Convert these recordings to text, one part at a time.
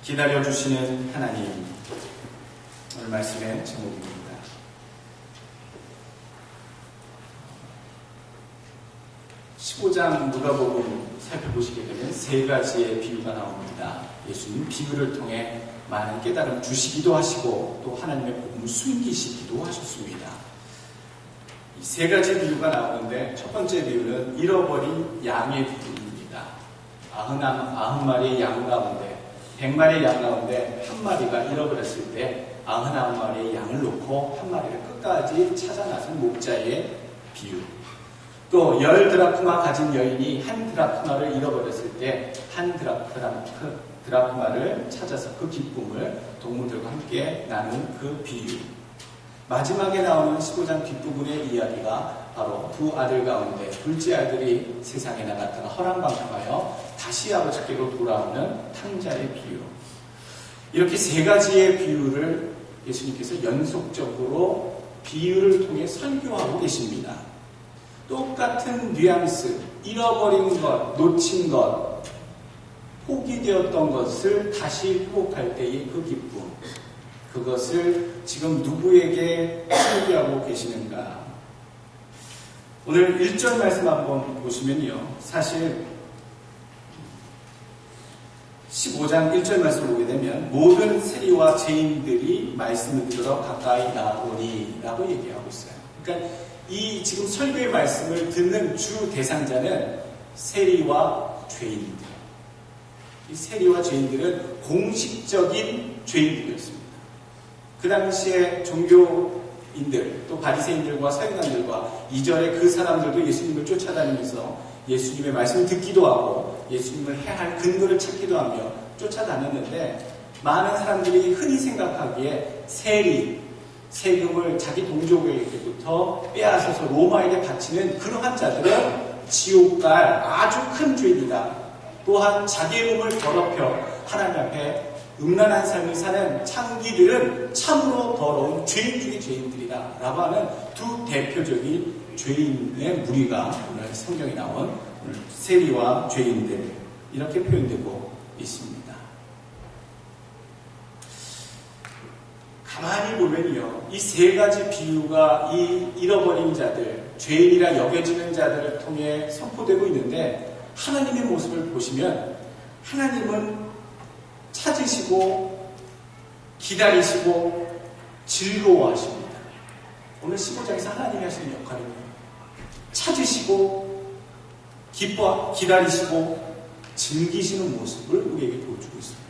기다려주시는 하나님, 오늘 말씀의 제목입니다. 15장 누가복음 살펴보시게 되면 세 가지의 비유가 나옵니다. 예수님 비유를 통해 많은 깨달음 주시기도 하시고 또 하나님의 복음을 숨기시기도 하셨습니다. 이 세 가지 비유가 나오는데 첫 번째 비유는 잃어버린 양의 비유입니다. 90마리의 양 가운데 100마리의 양 가운데 한 마리가 잃어버렸을 때 99마리의 양을 놓고 한 마리를 끝까지 찾아 나선 목자의 비유. 또 10드라크마 가진 여인이 한 드라크마를 잃어버렸을 때 한 드라크마를 찾아서 그 기쁨을 동물들과 함께 나눈 그 비유. 마지막에 나오는 15장 뒷부분의 이야기가 바로 두 아들 가운데 둘째 아들이 세상에 나갔다가 허랑방탕하여 다시 아버지께로 돌아오는 탕자의 비유. 이렇게 세 가지의 비유를 예수님께서 연속적으로 비유를 통해 설교하고 계십니다. 똑같은 뉘앙스, 잃어버린 것, 놓친 것, 포기되었던 것을 다시 회복할 때의 그 기쁨, 그것을 지금 누구에게 설교하고 계시는가? 오늘 1절 말씀 한번 보시면요, 사실 15장 1절 말씀을 보게 되면 모든 세리와 죄인들이 말씀을 들어 가까이 나오니 라고 얘기하고 있어요. 그러니까 이 지금 설교의 말씀을 듣는 주 대상자는 세리와 죄인들. 이 세리와 죄인들은 공식적인 죄인들이었습니다. 그 당시에 종교인들, 또 바리새인들과 서기관들과 이전에 그 사람들도 예수님을 쫓아다니면서 예수님의 말씀을 듣기도 하고 예수님을 향할 근거를 찾기도 하며 쫓아다녔는데, 많은 사람들이 흔히 생각하기에 세금을 자기 동족에게부터 빼앗아서 로마에게 바치는 그러한 자들은 지옥 갈 아주 큰 죄인이다. 또한 자기의 몸을 더럽혀 하나님 앞에 음란한 삶을 사는 창기들은 참으로 더러운 죄인 중의 죄인들이다 라고 하는 두 대표적인 죄인의 무리가 오늘 성경에 나온 세리와 죄인들, 이렇게 표현되고 있습니다. 가만히 보면요, 이 세 가지 비유가 이 잃어버린 자들, 죄인이라 여겨지는 자들을 통해 선포되고 있는데, 하나님의 모습을 보시면 하나님은 찾으시고 기다리시고 즐거워하십니다. 오늘 15장에서 하나님이 하시는 역할입니다. 찾으시고 기다리시고 즐기시는 모습을 우리에게 보여주고 있습니다.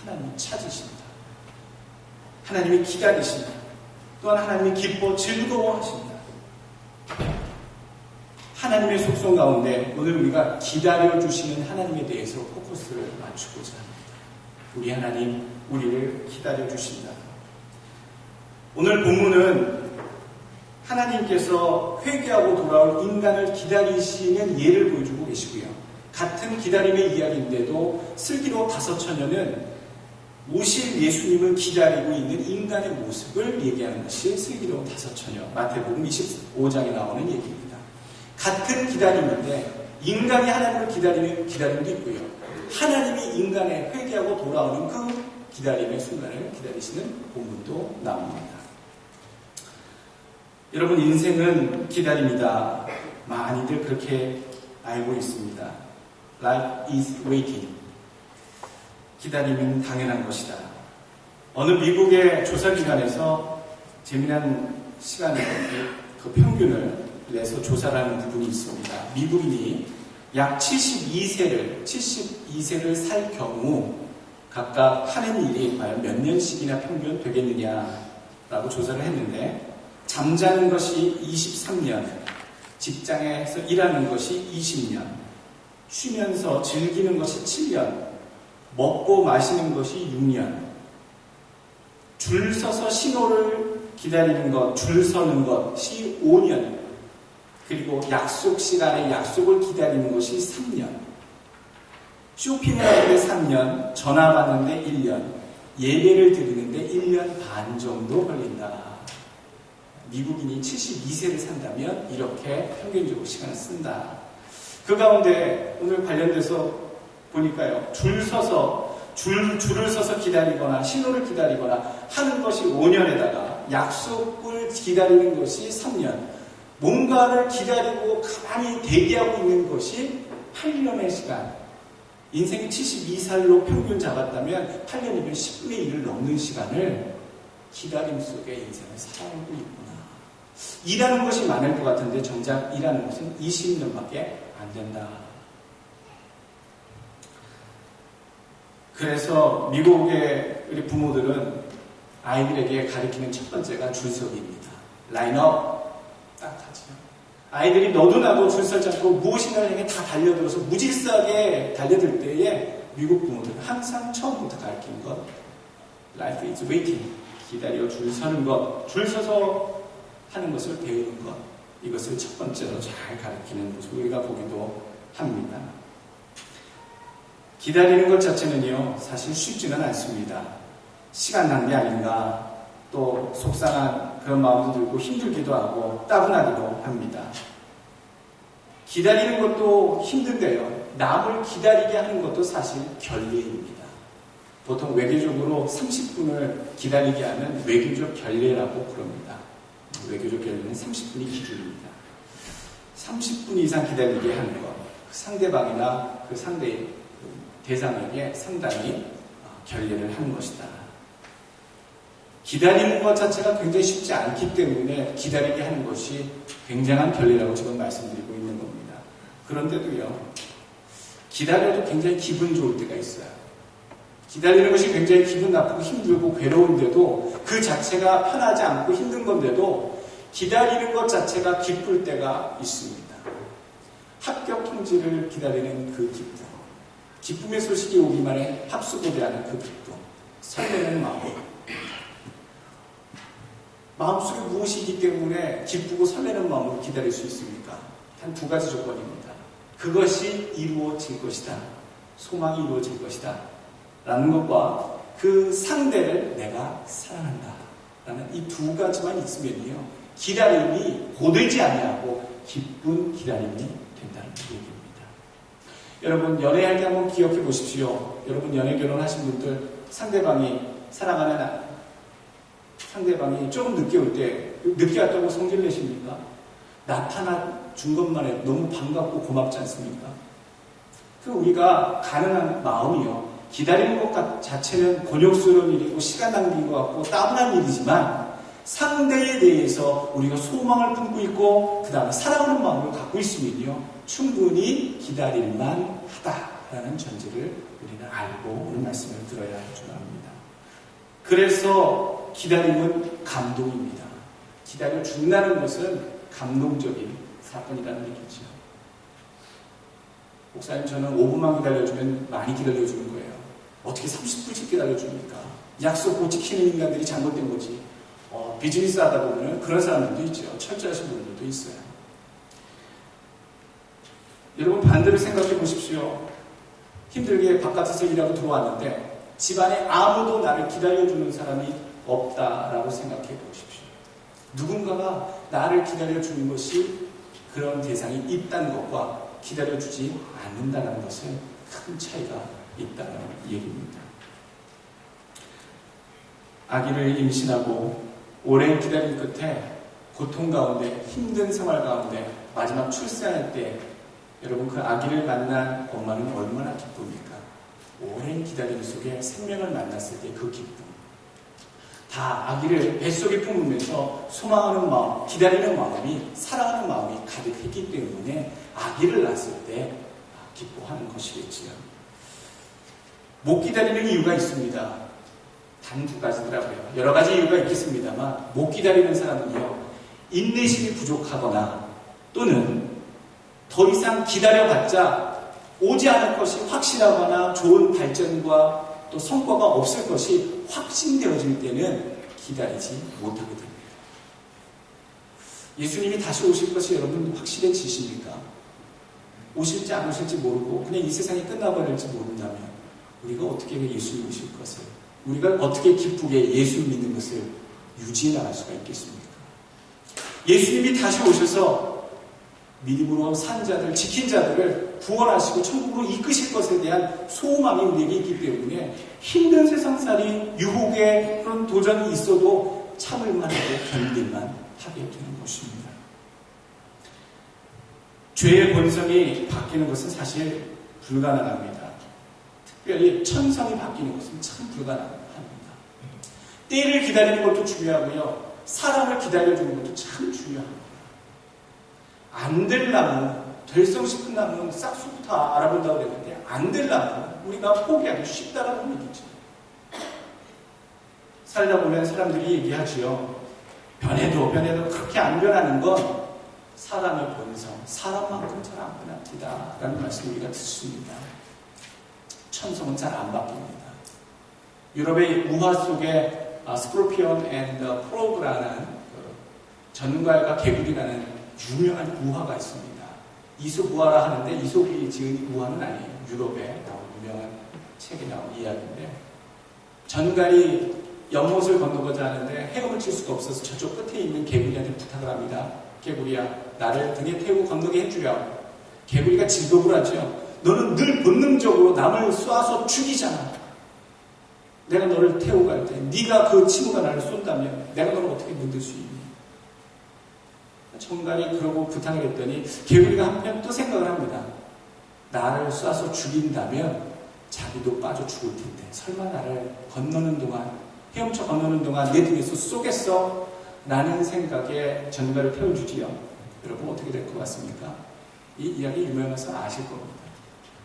하나님이 찾으십니다. 하나님이 기다리십니다. 또한 하나님이 기뻐 즐거워하십니다. 하나님의 속성 가운데 오늘 우리가 기다려주시는 하나님에 대해서 포커스를 맞추고자 합니다. 우리 하나님, 우리를 기다려주신다. 오늘 본문은 하나님께서 회개하고 돌아올 인간을 기다리시는 예를 보여주고 계시고요. 같은 기다림의 이야기인데도 슬기로 5처녀는 오실 예수님을 기다리고 있는 인간의 모습을 얘기하는 것이 슬기로운 5처녀, 마태복음 25장에 나오는 얘기입니다. 같은 기다림인데 인간이 하나님을 기다리는 기다림도 있고요, 하나님이 인간의 회개하고 돌아오는 그 기다림의 순간을 기다리시는 본문도 나옵니다. 여러분, 인생은 기다림이다. 많이들 그렇게 알고 있습니다. Life is waiting. 기다림은 당연한 것이다. 어느 미국의 조사기관에서 재미난 시간에 그 평균을 내서 조사를 하는 부분이 있습니다. 미국인이 약 72세를 살 경우 각각 하는 일이 과연 몇 년씩이나 평균 되겠느냐라고 조사를 했는데, 잠자는 것이 23년, 직장에서 일하는 것이 20년, 쉬면서 즐기는 것이 7년, 먹고 마시는 것이 6년, 줄 서서 신호를 기다리는 것, 줄 서는 것이 5년, 그리고 약속 시간에 약속을 기다리는 것이 3년, 쇼핑을 하는데 3년, 전화 받는데 1년, 예배를 드리는데 1년 반 정도 걸린다. 미국인이 72세를 산다면 이렇게 평균적으로 시간을 쓴다. 그 가운데 오늘 관련돼서 보니까요, 줄 서서 줄을 서서 기다리거나 신호를 기다리거나 하는 것이 5년에다가 약속을 기다리는 것이 3년, 뭔가를 기다리고 가만히 대기하고 있는 것이 8년의 시간. 인생이 72살로 평균 잡았다면 8년이면 10분의 1을 넘는 시간을 기다림 속에 인생을 살아오고 있구나. 일하는 것이 많을 것 같은데 정작 일하는 것은 20년밖에 안 된다. 그래서 미국의 우리 부모들은 아이들에게 가르치는 첫 번째가 줄서기입니다. 라인업 딱 하죠. 아이들이 너도 나도 줄 서지 않고 무엇인가를 향해 다 달려들어서 무질서하게 달려들 때에 미국 부모들은 항상 처음부터 가르치는 것, Life is waiting. 기다려 줄 서는 것, 줄 서서 하는 것을 배우는 것, 이것을 첫 번째로 잘 가르치는 모습 우리가 보기도 합니다. 기다리는 것 자체는요, 사실 쉽지는 않습니다. 시간 낭비 아닌가, 또 속상한 그런 마음도 들고 힘들기도 하고 따분하기도 합니다. 기다리는 것도 힘든데요, 남을 기다리게 하는 것도 사실 결례입니다. 보통 외교적으로 30분을 기다리게 하는 외교적 결례라고 부릅니다. 외교적 결례는 30분이 기준입니다. 30분 이상 기다리게 하는 것, 상대방이나 그 상대의 대상에게 상당히 결례를 하는 것이다. 기다리는 것 자체가 굉장히 쉽지 않기 때문에 기다리게 하는 것이 굉장한 결례라고 지금 말씀드리고 있는 겁니다. 그런데도요, 기다려도 굉장히 기분 좋을 때가 있어요. 기다리는 것이 굉장히 기분 나쁘고 힘들고 괴로운데도 그 자체가 편하지 않고 힘든 건데도 기다리는 것 자체가 기쁠 때가 있습니다. 합격 통지를 기다리는 그 기쁨, 기쁨의 소식이 오기만 해 합수고대하는 그 기쁨, 설레는 마음, 마음속에 무엇이 있기 때문에 기쁘고 설레는 마음으로 기다릴 수 있습니까? 단 두 가지 조건입니다. 그것이 이루어질 것이다, 소망이 이루어질 것이다 라는 것과 그 상대를 내가 사랑한다 라는 이 두 가지만 있으면요, 기다림이 고되지 아니하고 기쁜 기다림이 된다는 얘기입니다. 여러분, 연애할 때 한번 기억해 보십시오. 여러분, 연애 결혼하신 분들, 상대방이 사랑하는 상대방이 조금 늦게 올 때 늦게 왔다고 성질 내십니까? 나타나 준 것만 해도 너무 반갑고 고맙지 않습니까? 그 우리가 가능한 마음이요, 기다리는 것 자체는 곤욕스러운 일이고 시간 낭비인 것 같고 따분한 일이지만 상대에 대해서 우리가 소망을 품고 있고 그 다음에 사랑하는 마음을 갖고 있으면요, 충분히 기다릴만 하다라는 전제를 우리는 알고 오늘 말씀을 들어야 할 줄 압니다. 그래서 기다림은 감동입니다. 기다려 준다는 것은 감동적인 사건이라는 얘기죠. 목사님, 저는 5분만 기다려주면 많이 기다려주는 거예요. 어떻게 30분씩 기다려줍니까? 약속 못 지키는 인간들이 잘못된 거지. 비즈니스 하다 보면 그런 사람들도 있죠. 철저하신 분들도 있어요. 여러분, 반대로 생각해 보십시오. 힘들게 바깥에서 일하고 들어왔는데 집안에 아무도 나를 기다려주는 사람이 없다라고 생각해 보십시오. 누군가가 나를 기다려주는 것이 그런 대상이 있다는 것과 기다려주지 않는다는 것은 큰 차이가 있다는 얘기입니다. 아기를 임신하고 오랜 기다림 끝에 고통 가운데 힘든 생활 가운데 마지막 출산할 때 여러분, 그 아기를 만난 엄마는 얼마나 기쁩니까? 오랜 기다림 속에 생명을 만났을 때 그 기쁨, 다 아기를 뱃속에 품으면서 소망하는 마음, 기다리는 마음이, 사랑하는 마음이 가득했기 때문에 아기를 낳았을 때 기뻐하는 것이겠지요. 못 기다리는 이유가 있습니다. 단 두 가지더라고요. 여러 가지 이유가 있겠습니다만 못 기다리는 사람은요, 인내심이 부족하거나 또는 더 이상 기다려봤자 오지 않을 것이 확실하거나 좋은 발전과 또 성과가 없을 것이 확신되어질 때는 기다리지 못하게 됩니다. 예수님이 다시 오실 것이 여러분 확실해지십니까? 오실지 안 오실지 모르고 그냥 이 세상이 끝나버릴지 모른다면 우리가 어떻게 예수님 오실 것을, 우리가 어떻게 기쁘게 예수 믿는 것을 유지해 나갈 수가 있겠습니까? 예수님이 다시 오셔서 믿음으로 산 자들, 지킨 자들을 구원하시고 천국으로 이끄실 것에 대한 소망이 우리에게 있기 때문에 힘든 세상살이, 유혹의 그런 도전이 있어도 참을만 하고 견딜만 하게 되는 것입니다. 죄의 본성이 바뀌는 것은 사실 불가능합니다. 특별히 천성이 바뀌는 것은 참 불가능합니다. 때를 기다리는 것도 중요하고요. 사람을 기다려주는 것도 참 중요합니다. 안 될 나무, 될성 싶은 나무는 싹수부터 알아본다고 그랬는데 안 될 나무는 우리가 포기하기 쉽다라는 얘기죠. 살다 보면 사람들이 얘기하지요. 변해도 그렇게 안 변하는 건 사람의 본성, 사람만큼 잘 안 변합니다. 라는 말씀 우리가 듣습니다. 천성은 잘 안 바뀝니다. 유럽의 우화 속에 스콜피온 앤 프로그라는 전갈과 개구리라는 유명한 우화가 있습니다. 이솝 우화라 하는데 이솝이 지은 우화는 아니에요. 유럽에 나온 유명한 책에 나온 이야기인데 전갈이 연못을 건너고자 하는데 헤엄을 칠 수가 없어서 저쪽 끝에 있는 개구리한테 부탁을 합니다. 개구리야, 나를 등에 태우고 건너게 해주려. 개구리가 질겁을 하죠. 너는 늘 본능적으로 남을 쏴서 죽이잖아. 내가 너를 태우고 갈 때 네가 그 친구가 나를 쏜다면 내가 너를 어떻게 문들 수 있니? 전갈이 그러고 부탁을 했더니 개구리가 한편 또 생각을 합니다. 나를 쏴서 죽인다면 자기도 빠져 죽을 텐데 설마 나를 건너는 동안, 헤엄쳐 건너는 동안 내 등에서 쏘겠어? 라는 생각에 전갈을 태워주지요. 여러분 어떻게 될 것 같습니까? 이 이야기 유명해서 아실 겁니다.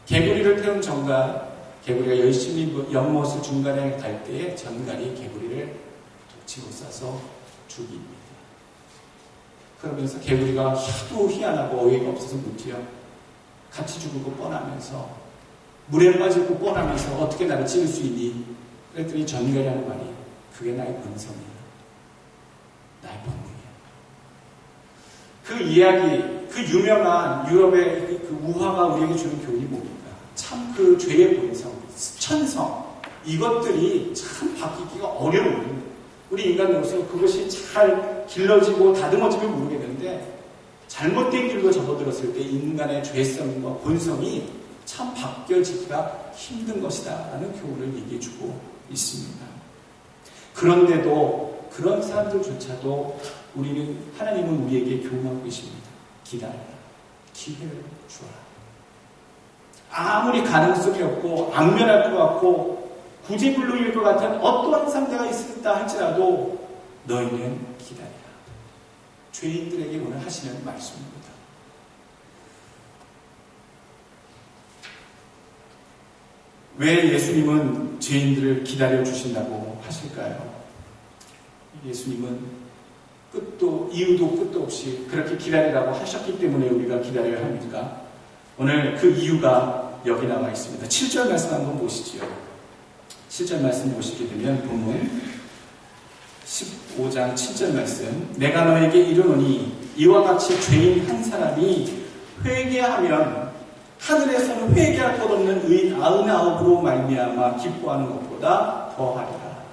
개구리를 태운 전갈, 개구리가 열심히 연못을 중간에 갈 때에 전갈이 개구리를 독치고 쏴서 죽입니다. 그러면서 개구리가 하도 희한하고 어이가 없어서 묻지요. 같이 죽을 거 뻔하면서, 물에 빠질 거 뻔하면서 어떻게 나를 찌를 수 있니? 그랬더니 전갈이 하는 말이 그게 나의 본성이야. 나의 본능이야. 그 이야기, 그 유명한 유럽의 그 우화가 우리에게 주는 교훈이 뭡니까? 참 그 죄의 본성, 천성, 이것들이 참 바뀌기가 어려운, 우리 인간으로서 그것이 잘 길러지고 다듬어지면 모르겠는데 잘못된 길로 접어들었을 때 인간의 죄성과 본성이 참 바뀌어지기가 힘든 것이다 라는 교훈을 얘기해주고 있습니다. 그런데도 그런 사람들조차도 하나님은 우리에게 교훈하고 계십니다. 기다려라. 기회를 주어라. 아무리 가능성이 없고 악면할 것 같고 구제불능일 것 같은 어떠한 상대가 있었다 할지라도 너희는 기다리라. 죄인들에게 오늘 하시는 말씀입니다. 왜 예수님은 죄인들을 기다려주신다고 하실까요? 예수님은 이유도 끝도 없이 그렇게 기다리라고 하셨기 때문에 우리가 기다려야 합니까? 오늘 그 이유가 여기 나와 있습니다. 7절 말씀 한번 보시죠. 7절 말씀 보시게 되면 본문 15장 7절 말씀, 내가 너에게 이르노니 이와 같이 죄인 한 사람이 회개하면 하늘에서는 회개할 것 없는 의인 99으로 말미암아 기뻐하는 것보다 더하리라.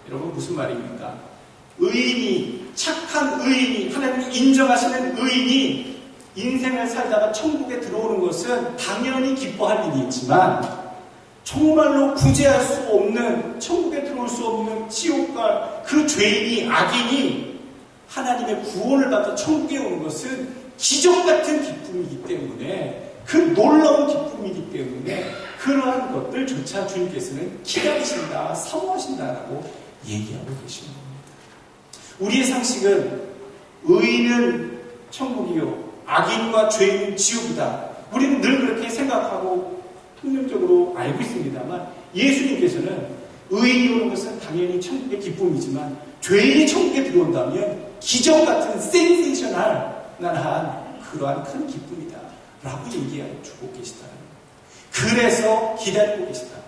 여러분 무슨 말입니까? 의인이, 착한 의인이, 하나님이 인정하시는 의인이 인생을 살다가 천국에 들어오는 것은 당연히 기뻐할 일이 있지만 정말로 구제할 수 없는, 천국에 들어올 수 없는 지옥과 그 죄인이, 악인이 하나님의 구원을 받아 천국에 오는 것은 기적 같은 기쁨이기 때문에, 그 놀라운 기쁨이기 때문에 그러한 것들조차 주님께서는 기다리신다, 사모하신다라고 얘기하고 계시는 겁니다. 우리의 상식은 의인은 천국이요, 악인과 죄인은 지옥이다. 우리는 늘 그렇게 생각하고 통념적으로 알고 있습니다만 예수님께서는 의인이 오는 것은 당연히 천국의 기쁨이지만 죄인이 천국에 들어온다면 기적 같은 센세이셔널한 그러한 큰 기쁨이다 라고 얘기해주고 계시다. 그래서 기다리고 계시다.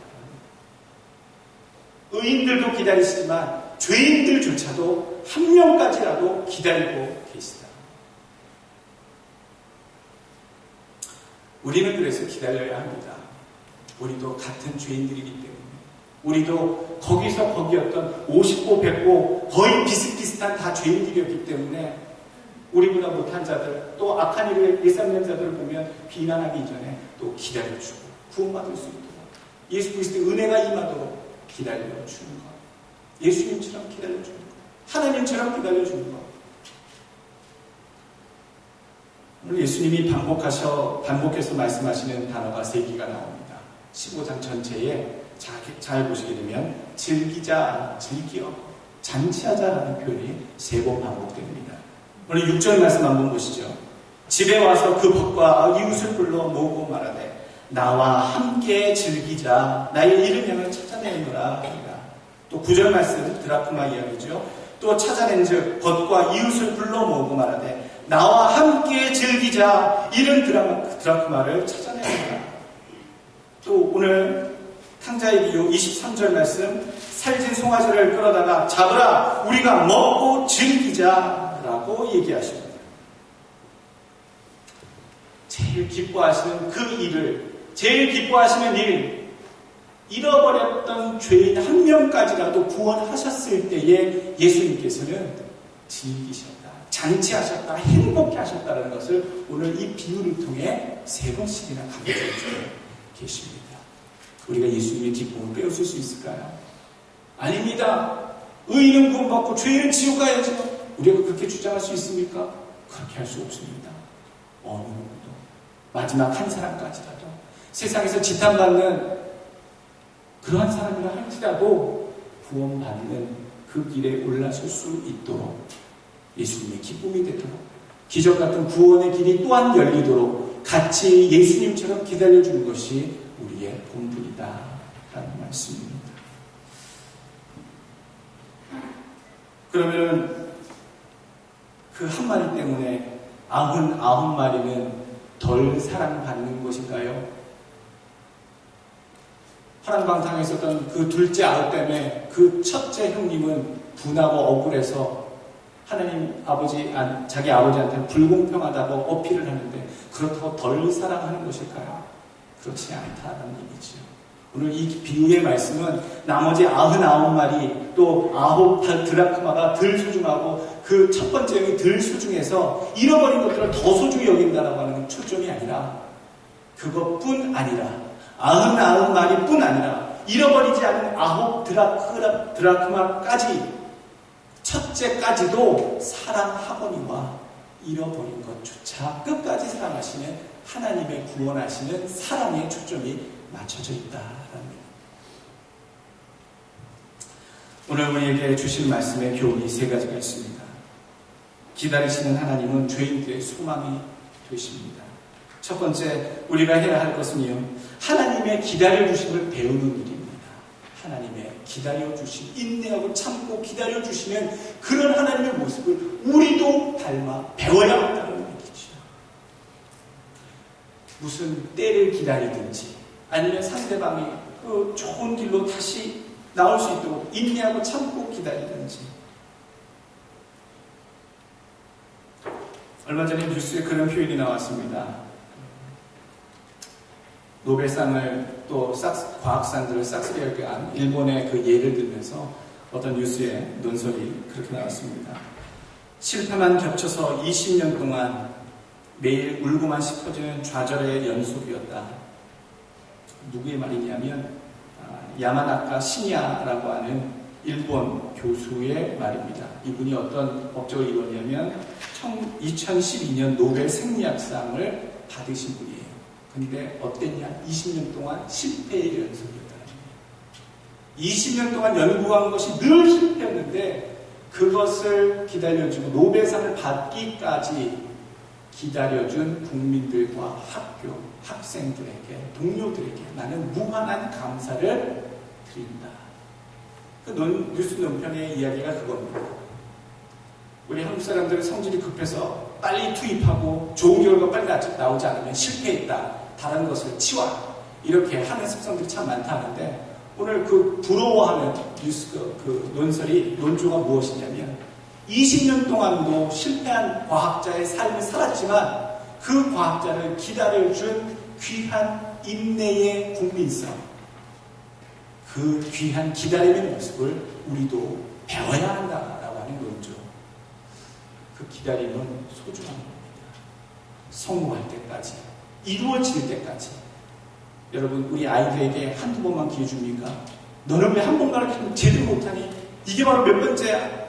의인들도 기다리시지만 죄인들조차도 한 명까지라도 기다리고 계시다. 우리는 그래서 기다려야 합니다. 우리도 같은 죄인들이기 때문에, 우리도 거기서 거기였던 50고 100고 거의 비슷비슷한 다 죄인들이었기 때문에 우리보다 못한 자들, 또 악한 일을 일삼는 자들을 보면 비난하기 이전에 또 기다려주고 구원받을 수 있도록 예수 그리스도의 은혜가 임하도록 기다려주는 것. 예수님처럼 기다려주는 것. 하나님처럼 기다려주는 것. 오늘 예수님이 반복해서 말씀하시는 단어가 3개가 나옵니다. 15장 전체에 잘 보시게 되면 즐기자, 즐겨, 잔치하자라는 표현이 3번 반복됩니다. 오늘 6절 말씀 한번 보시죠. 집에 와서 그 벗과 이웃을 불러 모으고 말하되 나와 함께 즐기자, 나의 이른 양을 찾아내노라 하니라. 또 9절 말씀 드라크마 이야기죠. 또 찾아낸 즉 벗과 이웃을 불러 모으고 말하되 나와 함께 즐기자, 이른 드라크마를 찾아내노라. 또 오늘 탕자의 비유 23절 말씀 살진 송아지를 끌어다가 잡으라, 우리가 먹고 즐기자라고 얘기하십니다. 제일 기뻐하시는 그 일을, 제일 기뻐하시는 일, 잃어버렸던 죄인 한 명까지라도 구원하셨을 때에 예수님께서는 즐기셨다, 잔치하셨다, 행복해 하셨다는 것을 오늘 이 비유를 통해 3번씩이나 강조해 주고 계십니다. 우리가 예수님의 기쁨을 빼앗을 수 있을까요? 아닙니다. 의인은 구원받고 죄인은 지옥 가야죠. 우리가 그렇게 주장할 수 있습니까? 그렇게 할 수 없습니다. 어느 누구도 마지막 한 사람까지라도 세상에서 지탄받는 그러한 사람이라 할지라도 구원받는 그 길에 올라설 수 있도록 예수님의 기쁨이 되도록 기적 같은 구원의 길이 또한 열리도록 같이 예수님처럼 기다려주는 것이 우리의 본분이다 라는 말씀입니다. 그러면 그 한 마리 때문에 99마리는 덜 사랑받는 것인가요? 화랑방탕에 있었던 그 둘째 아들 때문에 그 첫째 형님은 분하고 억울해서 하나님 아버지, 자기 아버지한테 불공평하다고 어필을 하는데 그렇다고 덜 사랑하는 것일까요? 그렇지 않다는 얘기죠. 오늘 이 비유의 말씀은 나머지 99마리 또 9 드라크마가 덜 소중하고 그 첫 번째 형이 덜 소중해서 잃어버린 것들을 더 소중히 여긴다라고 하는 초점이 아니라 그것뿐 아니라 99마리 뿐 아니라 잃어버리지 않은 9 드라크마까지 첫째까지도 사랑하거니와 잃어버린 것조차 끝까지 사랑하시는 하나님의 구원하시는 사랑의 초점이 맞춰져 있다라는 오늘 우리에게 주신 말씀의 교훈이 3가지가 있습니다. 기다리시는 하나님은 죄인들의 소망이 되십니다. 첫 번째, 우리가 해야 할 것은요, 하나님의 기다려주심을 배우는 일입니다. 하나님의 기다려주심, 인내하고 참고 기다려주시는 그런 하나님의 모습을 우리도 닮아 배워야 한다는 얘기죠. 무슨 때를 기다리든지 아니면 상대방이 그 좋은 길로 다시 나올 수 있도록 인내하고 참고 기다리든지. 얼마 전에 뉴스에 그런 표현이 나왔습니다. 노벨상을 또 과학상들을 싹쓸이하게 한 일본의 그 예를 들면서 어떤 뉴스에 논설이 그렇게 나왔습니다. 실패만 겹쳐서 20년 동안 매일 울고만 싶어지는 좌절의 연속이었다. 누구의 말이냐면 야마나카 시니아라고 하는 일본 교수의 말입니다. 이분이 어떤 업적을 이뤘냐면 2012년 노벨 생리학상을 받으신 분이에요. 근데 어땠냐? 20년 동안 실패의 연속이었다는 거예요. 20년 동안 연구한 것이 늘 실패였는데 그것을 기다려주고 노벨상을 받기까지 기다려준 국민들과 학교, 학생들에게, 동료들에게 나는 무한한 감사를 드린다. 그 뉴스 논평의 이야기가 그겁니다. 우리 한국 사람들은 성질이 급해서 빨리 투입하고 좋은 결과가 빨리 나오지 않으면 실패했다. 다른 것을 치워. 이렇게 하는 습성들이 참 많다 하는데 오늘 그 부러워하는 뉴스 그 논설이 논조가 무엇이냐면 20년 동안도 실패한 과학자의 삶을 살았지만 그 과학자를 기다려준 귀한 인내의 국민성, 그 귀한 기다림의 모습을 우리도 배워야 한다라고 하는 논조. 그 기다림은 소중한 겁니다. 성공할 때까지, 이루어질 때까지. 여러분, 우리 아이들에게 한두 번만 기회 줍니까? 너는 왜 한 번가르치면 제대로 못하니? 이게 바로 몇 번째야?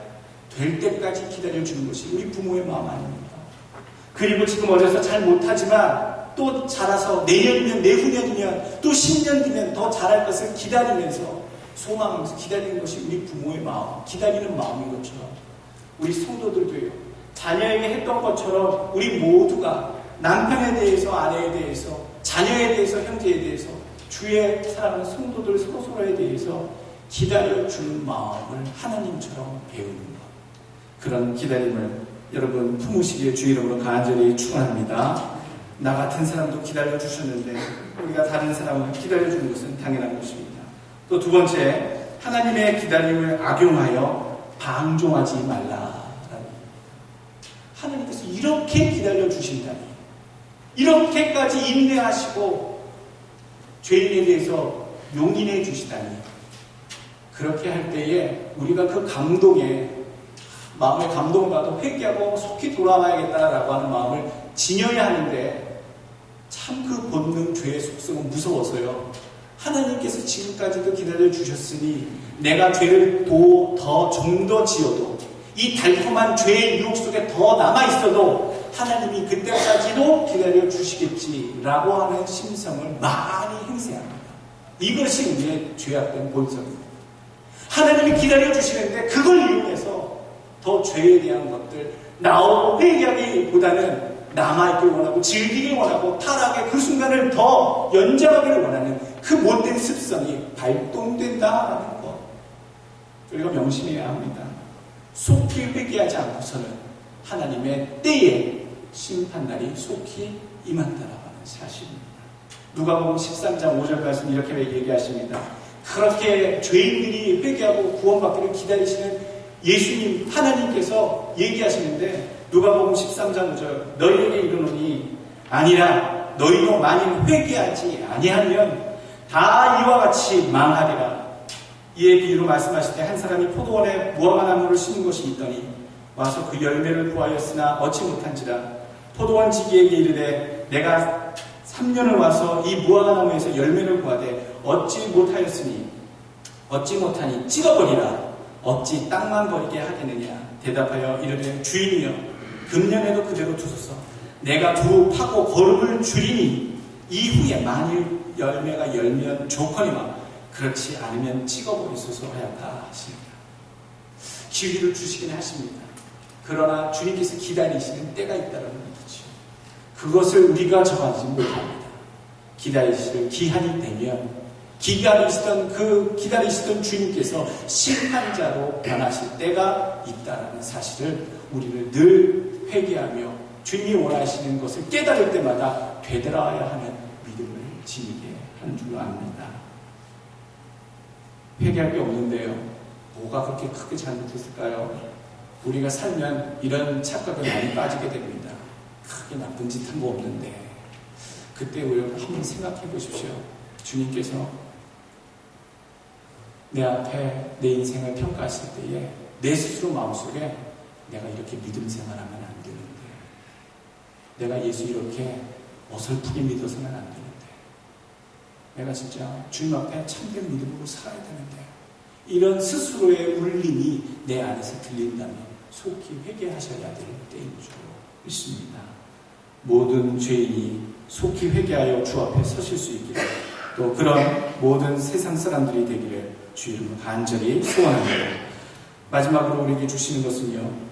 될 때까지 기다려주는 것이 우리 부모의 마음 아닙니까? 그리고 지금 어려서 잘 못하지만 또 자라서 내년이면 내후년이면 또 10년 뒤면 더 잘할 것을 기다리면서 소망하면서 기다리는 것이 우리 부모의 마음, 기다리는 마음인 것처럼 우리 성도들도요. 자녀에게 했던 것처럼 우리 모두가 남편에 대해서, 아내에 대해서, 자녀에 대해서, 형제에 대해서, 주의 사랑하는 성도들 서로서로에 대해서 기다려주는 마음을 하나님처럼 배우는 것. 그런 기다림을 여러분 품으시기에 주의 이름으로 간절히 축원합니다. 나 같은 사람도 기다려주셨는데 우리가 다른 사람을 기다려주는 것은 당연한 것입니다. 또 두 번째, 하나님의 기다림을 악용하여 방종하지 말라라는 하나님께서 이렇게 기다려주신다니, 이렇게까지 인내하시고 죄인에 대해서 용인해 주시다니, 그렇게 할 때에 우리가 그 감동에 마음의 감동과도 회개하고 속히 돌아와야겠다라고 하는 마음을 지녀야 하는데 참 그 본능 죄의 속성은 무서워서요. 하나님께서 지금까지도 기다려주셨으니 내가 죄를 좀 더 지어도 이 달콤한 죄의 유혹 속에 더 남아있어도 하나님이 그때까지도 기다려주시겠지라고 하는 심성을 많이 행세합니다. 이것이 우리의 죄악된 본성입니다. 하나님이 기다려주시는데 그걸 이용해서 더 죄에 대한 것들 나오고 회개하기보다는 남아있길 원하고 즐기길 원하고 타락의 그 순간을 더 연장하기를 원하는 그 못된 습성이 발동된다라는 것, 우리가 명심해야 합니다. 속히 회개하지 않고서는 하나님의 때에 심판날이 속히 임한다라고 하는 사실입니다. 누가복음 13장 5절 말씀 이렇게 얘기하십니다. 그렇게 죄인들이 회개하고 구원받기를 기다리시는 예수님 하나님께서 얘기하시는데 누가복음 13장 5절 너희에게 이르노니 아니라 너희도 만일 회개하지 아니하면 다 이와 같이 망하리라. 이에 비유로 말씀하실 때 한 사람이 포도원에 무화과 나무를 심은 것이 있더니 와서 그 열매를 구하였으나 얻지 못한지라. 포도원 지기에게 이르되 내가 3년을 와서 이 무화과 나무에서 열매를 구하되 얻지 못하였으니 얻지 못하니 찍어버리라. 어찌 땅만 버리게 하겠느냐. 대답하여 이르되 주인이여 금년에도 그대로 두소서. 내가 두루 파고 거름을 줄이니 이후에 만일 열매가 열면 좋거니와 그렇지 않으면 찍어버리소서 하였다 하십니다. 기회를 주시긴 하십니다. 그러나 주님께서 기다리시는 때가 있다는 얘기죠. 그것을 우리가 정하지 못합니다. 기다리실 기한이 되면 기다리시던 주님께서 심판자로 변하실 때가 있다는 사실을 우리를 늘 회개하며 주님이 원하시는 것을 깨달을 때마다 되돌아야 하는 믿음을 지니게 하는 줄로 압니다. 회개할 게 없는데요. 뭐가 그렇게 크게 잘못했을까요? 우리가 살면 이런 착각에 많이 빠지게 됩니다. 크게 나쁜 짓 한 거 없는데 그때 우리가 한번 생각해 보십시오. 주님께서 내 앞에 내 인생을 평가하실 때에 내 스스로 마음속에 내가 이렇게 믿음 생활하면 안 되는데, 내가 예수 이렇게 어설프게 믿어서는 안 되는데, 내가 진짜 주님 앞에 참된 믿음으로 살아야 되는데, 이런 스스로의 울림이 내 안에서 들린다면 속히 회개하셔야 될 때인 줄 믿습니다. 모든 죄인이 속히 회개하여 주 앞에 서실 수 있기를, 또 그런 모든 세상 사람들이 되기를 주 이름으로 간절히 소원합니다. 마지막으로 우리에게 주시는 것은요,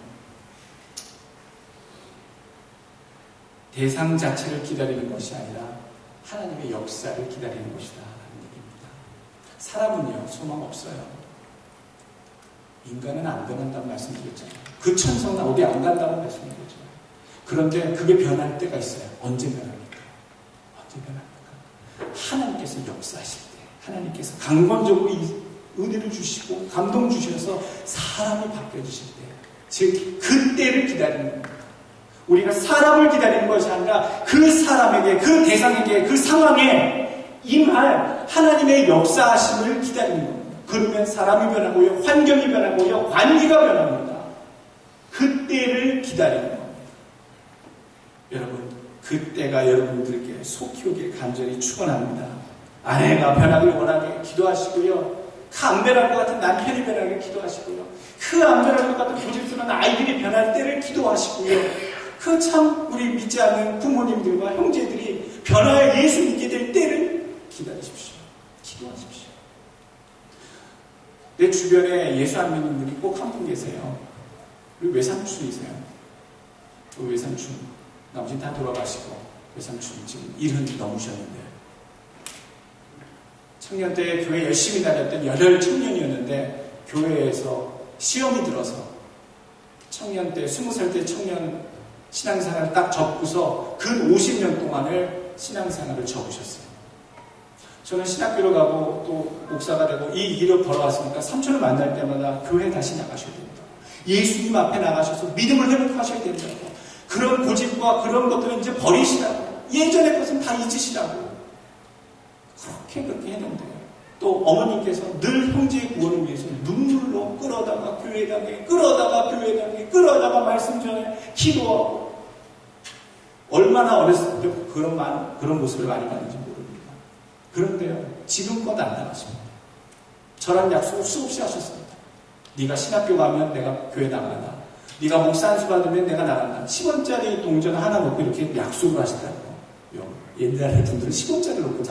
대상 자체를 기다리는 것이 아니라 하나님의 역사를 기다리는 것이다 라는 얘기입니다. 사람은요 소망 없어요. 인간은 안 변한다고 말씀드렸잖아요. 그 천성은 어디 안 간다고 말씀드렸잖아요. 그런데 그게 변할 때가 있어요. 언제 변합니까? 언제 변합니까? 하나님께서 역사하실 때, 하나님께서 강권적으로 은혜를 주시고 감동 주셔서 사람이 바뀌어주실 때, 즉 그때를 기다리는 겁니다. 우리가 사람을 기다리는 것이 아니라 그 사람에게, 그 대상에게, 그 상황에 임할 하나님의 역사하심을 기다리는 겁니다. 그러면 사람이 변하고요, 환경이 변하고요, 관계가 변합니다. 그때 때를 기다리는 겁니다. 여러분, 그때가 여러분들께 속히 오길 간절히 축원합니다. 아내가 변하길 원하게 기도하시고요. 그 안 변할 것 같은 남편이 변하게 기도하시고요. 그 안 변할 것 같은 고집스러운 아이들이 변할 때를 기도하시고요. 그 참 우리 믿지 않는 부모님들과 형제들이 변화의 예수 믿게 될 때를 기다리십시오. 기도하십시오. 내 주변에 예수 안 믿는 분이 꼭 한 분 계세요. 우리 외삼촌이세요. 그 외삼촌 나머지는 다 돌아가시고 외삼촌 지금 70 넘으셨는데 청년 때 교회 열심히 다녔던 열혈 청년이었는데 교회에서 시험이 들어서 청년 때 20살 때 청년 신앙생활을 딱 접고서 근 50년 동안을 신앙생활을 접으셨어요. 저는 신학교로 가고 또 목사가 되고 이 길을 걸어왔으니까 삼촌을 만날 때마다 교회 다시 나가셔야 된다. 예수님 앞에 나가셔서 믿음을 회복하셔야 된다고. 그런 고집과 그런 것들은 이제 버리시라고. 예전의 것은 다 잊으시라고. 그렇게 했는데요. 또 어머님께서 늘 형제의 구원을 위해서 눈물로 끌어다가 교회당에, 끌어다가 교회당에, 끌어다가 말씀 전에 기도하고. 얼마나 어렸을 때 그런 모습을 많이 봤는지 모릅니다. 그런데요, 지금껏 안 나가십니다. 저랑 약속을 수없이 하셨습니다. 네가 신학교 가면 내가 교회 나간다. 네가 목사 안수 받으면 내가 나간다. 10원짜리 동전 하나 놓고 이렇게 약속을 하시더라고요. 옛날에 분들은 10원짜리 놓고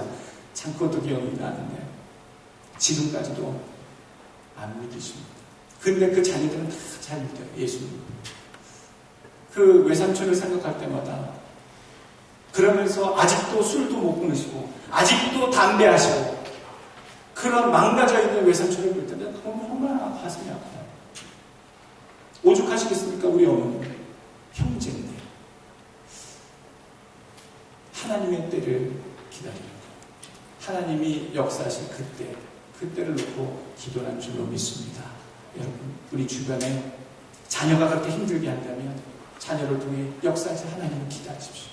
참고도 기억이 나는데 지금까지도 안 믿으십니다. 근데 그 자녀들은 다 잘 믿어요. 예수님. 그 외삼촌을 생각할 때마다 그러면서 아직도 술도 못 끊으시고 아직도 담배하시고 그런 망가져 있는 외삼촌을 볼 때는 정말 가슴이 아파요. 오죽하시겠습니까? 우리 어머니 형제인데 하나님의 때를 기다리는 것. 하나님이 역사하실 그때를 놓고 기도한 줄로 믿습니다. 여러분, 우리 주변에 자녀가 그렇게 힘들게 한다면 자녀를 통해 역사하실 하나님을 기다리십시오.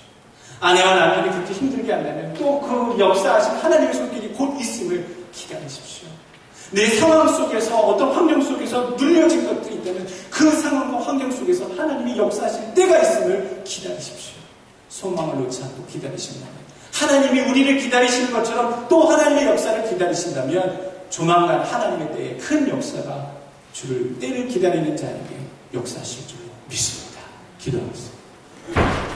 아내와 남편이 그렇게 힘들게 한다면 또 그 역사하신 하나님의 손길이 곧 있음을 기다리십시오. 내 상황 속에서 어떤 환경 속에서 눌려진 것들이 있다면 그 상황과 환경 속에서 하나님이 역사하실 때가 있음을 기다리십시오. 소망을 놓지 않고 기다리신다면 하나님이 우리를 기다리시는 것처럼 또 하나님의 역사를 기다리신다면 조만간 하나님의 때에 큰 역사가 때를 기다리는 자에게 역사하실 줄로 믿습니다. 기도하겠습니다.